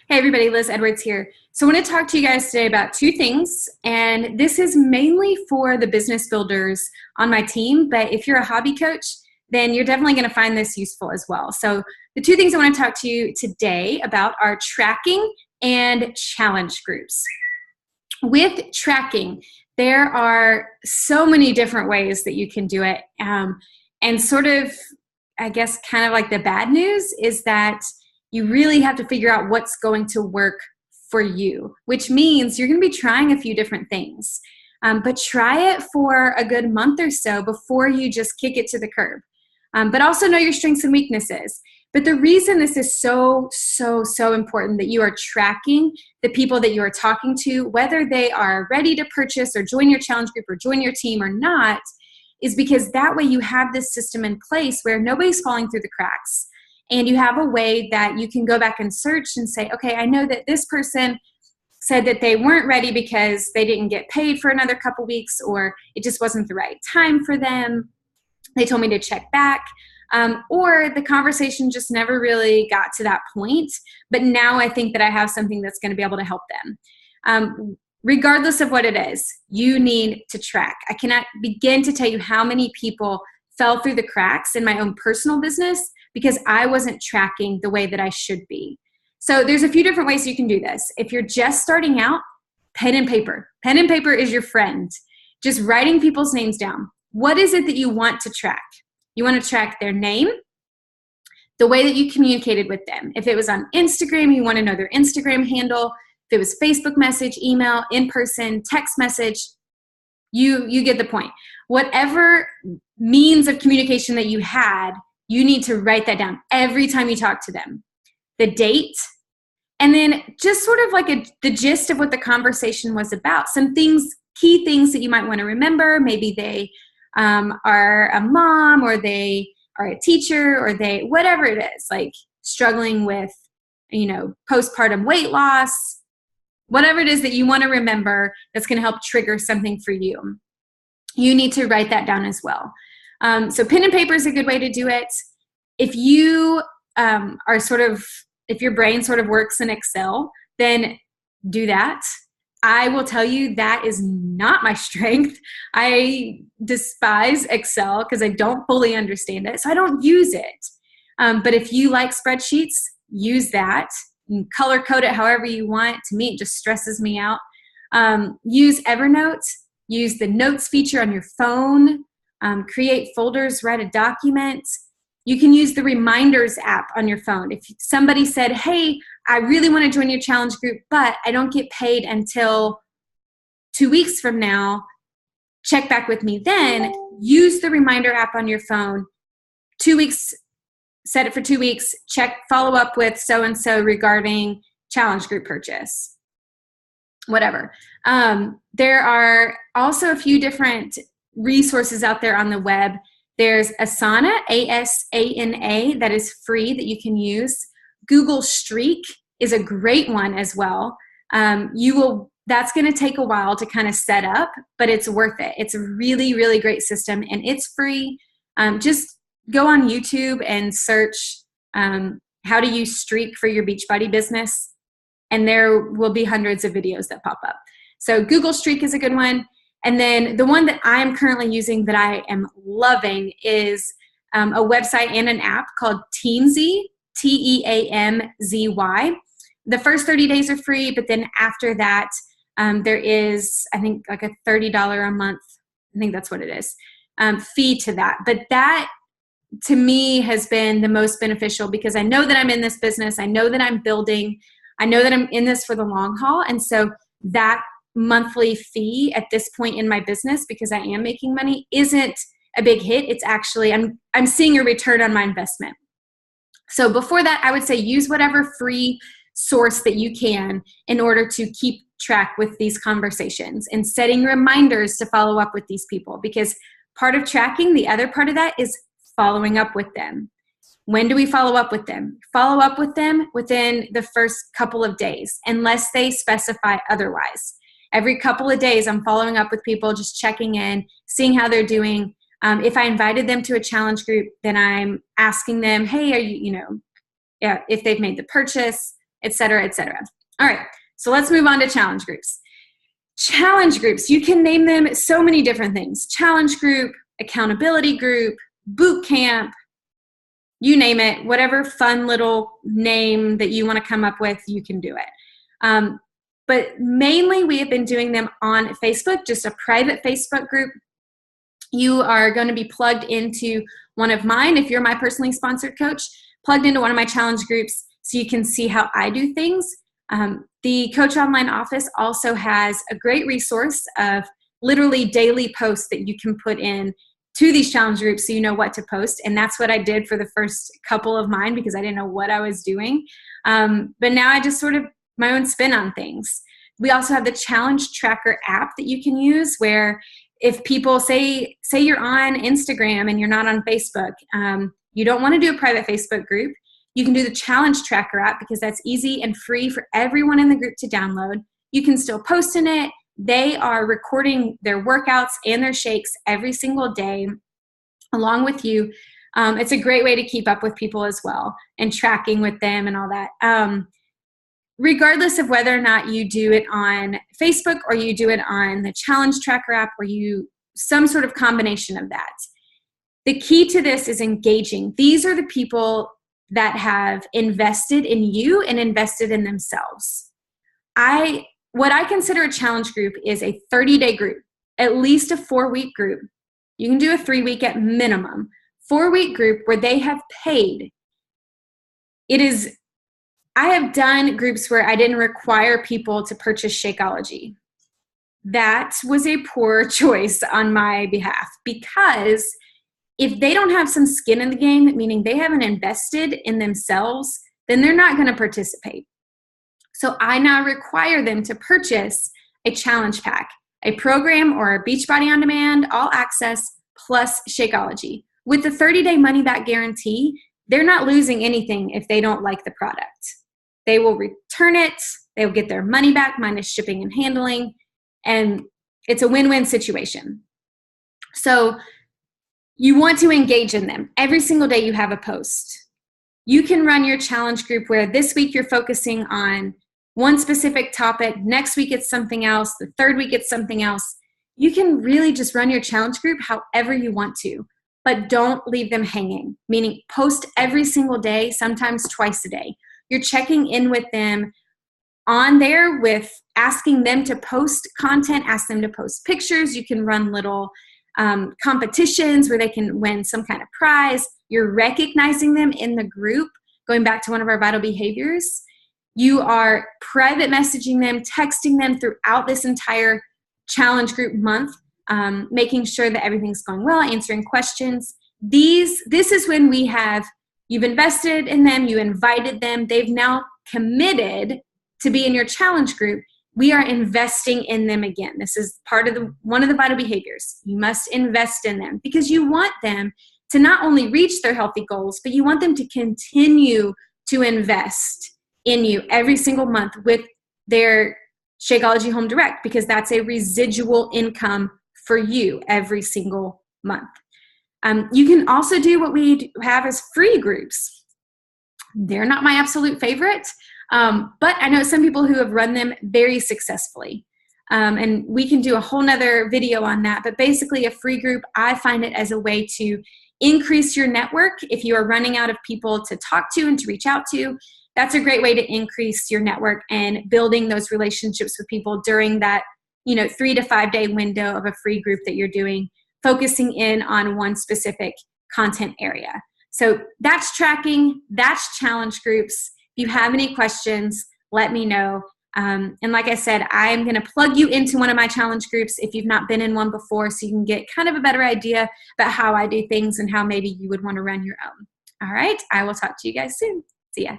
Hey everybody, Liz Edwards here. So I want to talk to you guys today about two things, and this is mainly for the business builders on my team, but if you're a hobby coach, then you're definitely going to find this useful as well. So the two things I want to talk to you today about are tracking and challenge groups. With tracking, there are so many different ways that you can do it, and sort of, I guess, kind of like the bad news is that you really have to figure out what's going to work for you, which means you're going to be trying a few different things. But try it for a good month or so before you just kick it to the curb. But also know your strengths and weaknesses. But the reason this is so important that you are tracking the people that you are talking to, whether they are ready to purchase or join your challenge group or join your team or not, is because that way you have this system in place where nobody's falling through the cracks. And you have a way that you can go back and search and say, okay, I know that this person said that they weren't ready because they didn't get paid for another couple weeks, or it just wasn't the right time for them. They told me to check back. Or the conversation just never really got to that point. But now I think that I have something that's going to be able to help them. Regardless of what it is, you need to track. I cannot begin to tell you how many people fell through the cracks in my own personal business because I wasn't tracking the way that I should be. So there's a few different ways you can do this. If you're just starting out, pen and paper. Pen and paper is your friend. Just writing people's names down. What is it that you want to track? You want to track their name, the way that you communicated with them. If it was on Instagram, you want to know their Instagram handle. If it was Facebook message, email, in-person, text message, you get the point. Whatever means of communication that you had, you need to write that down every time you talk to them. The date, and then just sort of like the gist of what the conversation was about. Some things, key things that you might want to remember. Maybe they are a mom, or they are a teacher, or they, whatever it is, like struggling with, postpartum weight loss, whatever it is that you want to remember that's going to help trigger something for you. You need to write that down as well. So pen and paper is a good way to do it. If you if your brain sort of works in Excel, then do that. I will tell you that is not my strength. I despise Excel because I don't fully understand it, so I don't use it. But if you like spreadsheets, use that. You can color code it however you want. To me, it just stresses me out. Use Evernote. Use the notes feature on your phone. Create folders, write a document. You can use the reminders app on your phone. If somebody said, hey, I really want to join your challenge group, but I don't get paid until 2 weeks from now, check back with me then. Use the reminder app on your phone. 2 weeks, set it for 2 weeks, follow up with so-and-so regarding challenge group purchase, whatever. There are also a few different resources out there on the web. There's Asana, ASANA, that is free that you can use. Google Streak is a great one as well. That's going to take a while to kind of set up, but it's worth it. It's a really, really great system, and it's free. Just go on YouTube and search how to use Streak for your Beachbody business, and there will be hundreds of videos that pop up. So Google Streak is a good one. And then the one that I'm currently using that I am loving is a website and an app called Teamzy, Teamzy. The first 30 days are free, but then after that, there is, I think, like a $30 a month, I think that's what it is, fee to that. But that, to me, has been the most beneficial because I know that I'm in this business. I know that I'm building. I know that I'm in this for the long haul. And so that monthly fee at this point in my business, because I am making money, isn't a big hit. It's actually, I'm seeing a return on my investment. So before that, I would say use whatever free source that you can in order to keep track with these conversations and setting reminders to follow up with these people, because part of tracking, the other part of that is following up with them. When do we follow up with them? Follow up with them within the first couple of days, unless they specify otherwise. Every couple of days, I'm following up with people, just checking in, seeing how they're doing. If I invited them to a challenge group, then I'm asking them, hey, are you, if they've made the purchase, et cetera, et cetera. All right, so let's move on to challenge groups. Challenge groups, you can name them so many different things. Challenge group, accountability group, boot camp, you name it, whatever fun little name that you want to come up with, you can do it. But mainly we have been doing them on Facebook, just a private Facebook group. You are going to be plugged into one of mine, if you're my personally sponsored coach, plugged into one of my challenge groups so you can see how I do things. The Coach Online office also has a great resource of literally daily posts that you can put in to these challenge groups so you know what to post. And that's what I did for the first couple of mine because I didn't know what I was doing. But now I just sort of my own spin on things. We also have the challenge tracker app that you can use where if people say you're on Instagram and you're not on Facebook, you don't want to do a private Facebook group, you can do the challenge tracker app because that's easy and free for everyone in the group to download. You can still post in it. They are recording their workouts and their shakes every single day along with you. It's a great way to keep up with people as well and tracking with them and all that. Regardless of whether or not you do it on Facebook or you do it on the challenge tracker app or some sort of combination of that. The key to this is engaging. These are the people that have invested in you and invested in themselves. What I consider a challenge group is a 30-day group, at least a 4-week group. You can do a 3-week at minimum. 4-week group where they have paid. I have done groups where I didn't require people to purchase Shakeology. That was a poor choice on my behalf because if they don't have some skin in the game, meaning they haven't invested in themselves, then they're not going to participate. So I now require them to purchase a challenge pack, a program or a Beachbody On Demand, all access, plus Shakeology. With the 30-day money-back guarantee, they're not losing anything if they don't like the product. They will return it, they will get their money back minus shipping and handling, and it's a win-win situation. So you want to engage in them. Every single day you have a post. You can run your challenge group where this week you're focusing on one specific topic, next week it's something else, the third week it's something else. You can really just run your challenge group however you want to, but don't leave them hanging, meaning post every single day, sometimes twice a day. You're checking in with them on there with asking them to post content, ask them to post pictures. You can run little competitions where they can win some kind of prize. You're recognizing them in the group, going back to one of our vital behaviors. You are private messaging them, texting them throughout this entire challenge group month, making sure that everything's going well, answering questions. This is when you've invested in them, you invited them, they've now committed to be in your challenge group. We are investing in them again. This is part of one of the vital behaviors. You must invest in them because you want them to not only reach their healthy goals, but you want them to continue to invest in you every single month with their Shakeology Home Direct because that's a residual income for you every single month. You can also do what we have as free groups. They're not my absolute favorite, but I know some people who have run them very successfully. And we can do a whole nother video on that. But basically a free group, I find it as a way to increase your network. If you are running out of people to talk to and to reach out to, that's a great way to increase your network and building those relationships with people during that 3 to 5 day window of a free group that you're doing, focusing in on one specific content area. So that's tracking, that's challenge groups. If you have any questions, let me know. And like I said, I'm going to plug you into one of my challenge groups if you've not been in one before so you can get kind of a better idea about how I do things and how maybe you would want to run your own. All right, I will talk to you guys soon. See ya.